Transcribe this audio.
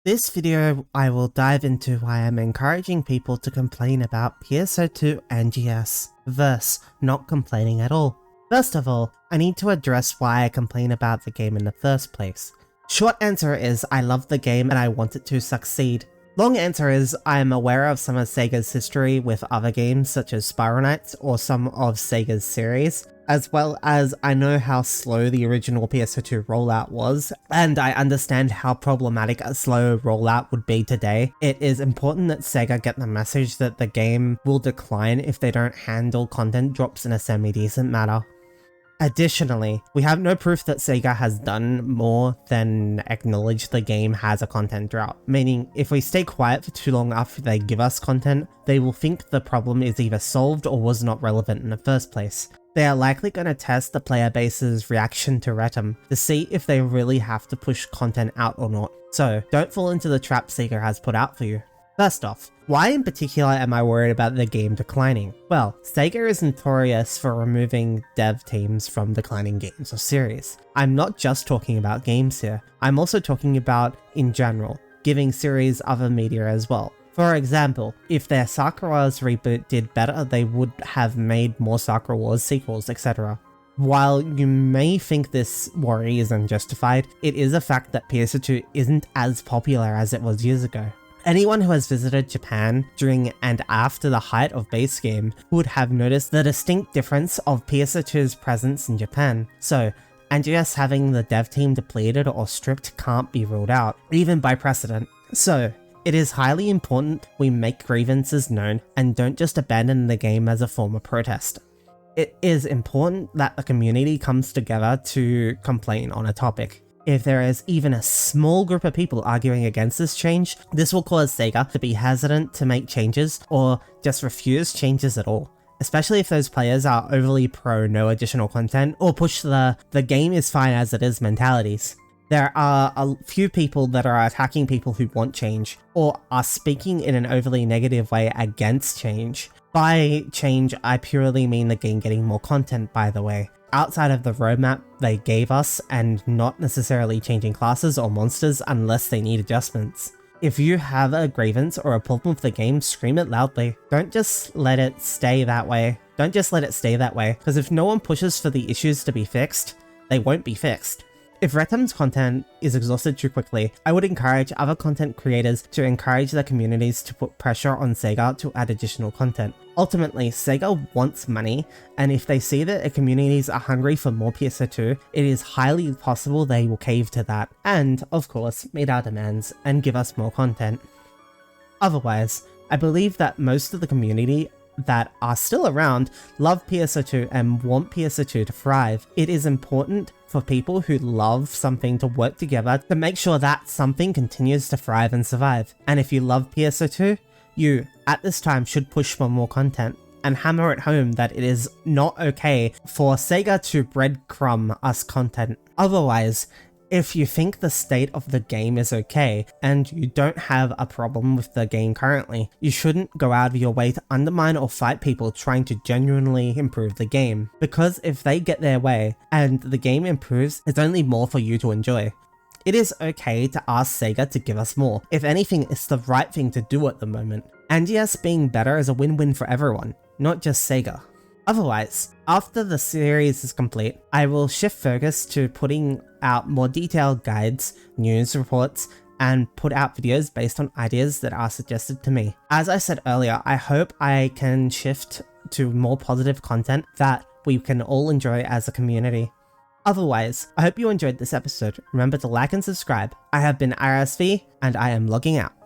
This video, I will dive into why I'm encouraging people to complain about Pso2 NGS versus not complaining at all. First of all, I need to address why I complain about the game in the first place. Short answer is I love the game and I want it to succeed. Long answer is I am aware of some of Sega's history with other games such as Spiral Knights or some of Sega's series, as well as I know how slow the original Pso2 rollout was, and I understand how problematic a slow rollout would be today. It is important that Sega get the message that the game will decline if they don't handle content drops in a semi-decent manner. Additionally, we have no proof that Sega has done more than acknowledge the game has a content drought, meaning if we stay quiet for too long after they give us content, they will think the problem is either solved or was not relevant in the first place. They are likely going to test the player base's reaction to Retum to see if they really have to push content out or not, so don't fall into the trap Sega has put out for you. First off, why in particular am I worried about the game declining? Well, Sega is notorious for removing dev teams from declining games or series. I'm not just talking about games here, I'm also talking about, in general, giving series other media as well. For example, if their Sakura Wars reboot did better, they would have made more Sakura Wars sequels, etc. While you may think this worry is unjustified, it is a fact that Pso2 isn't as popular as it was years ago. Anyone who has visited Japan during and after the height of base game would have noticed the distinct difference of Pso2's presence in Japan, so NGS having the dev team depleted or stripped can't be ruled out, even by precedent. So, it is highly important we make grievances known and don't just abandon the game as a form of protest. It is important that the community comes together to complain on a topic. If there is even a small group of people arguing against this change, this will cause Sega to be hesitant to make changes or just refuse changes at all, especially if those players are overly pro no additional content or push the game is fine as it is mentalities. There are a few people that are attacking people who want change or are speaking in an overly negative way against change. By change, I purely mean the game getting more content, by the way, outside of the roadmap they gave us and not necessarily changing classes or monsters unless they need adjustments. If you have a grievance or a problem with the game, scream it loudly. Don't just let it stay that way. Because if no one pushes for the issues to be fixed, they won't be fixed. If Retum's content is exhausted too quickly, I would encourage other content creators to encourage their communities to put pressure on Sega to add additional content. Ultimately, Sega wants money, and if they see that their communities are hungry for more Pso2, it is highly possible they will cave to that, and, of course, meet our demands and give us more content. Otherwise, I believe that most of the community that are still around love Pso2 and want Pso2 to thrive. It is important for people who love something to work together to make sure that something continues to thrive and survive. And if you love Pso2, you, at this time, should push for more content and hammer it home that it is not okay for Sega to breadcrumb us content. Otherwise, if you think the state of the game is okay and you don't have a problem with the game currently, you shouldn't go out of your way to undermine or fight people trying to genuinely improve the game. Because if they get their way and the game improves, it's only more for you to enjoy. It is okay to ask Sega to give us more. If anything, it's the right thing to do at the moment. And yes, being better is a win-win for everyone, not just Sega. Otherwise, after the series is complete, I will shift focus to putting out more detailed guides, news reports, and put out videos based on ideas that are suggested to me. As I said earlier, I hope I can shift to more positive content that we can all enjoy as a community. Otherwise, I hope you enjoyed this episode. Remember to like and subscribe. I have been RSV, and I am logging out.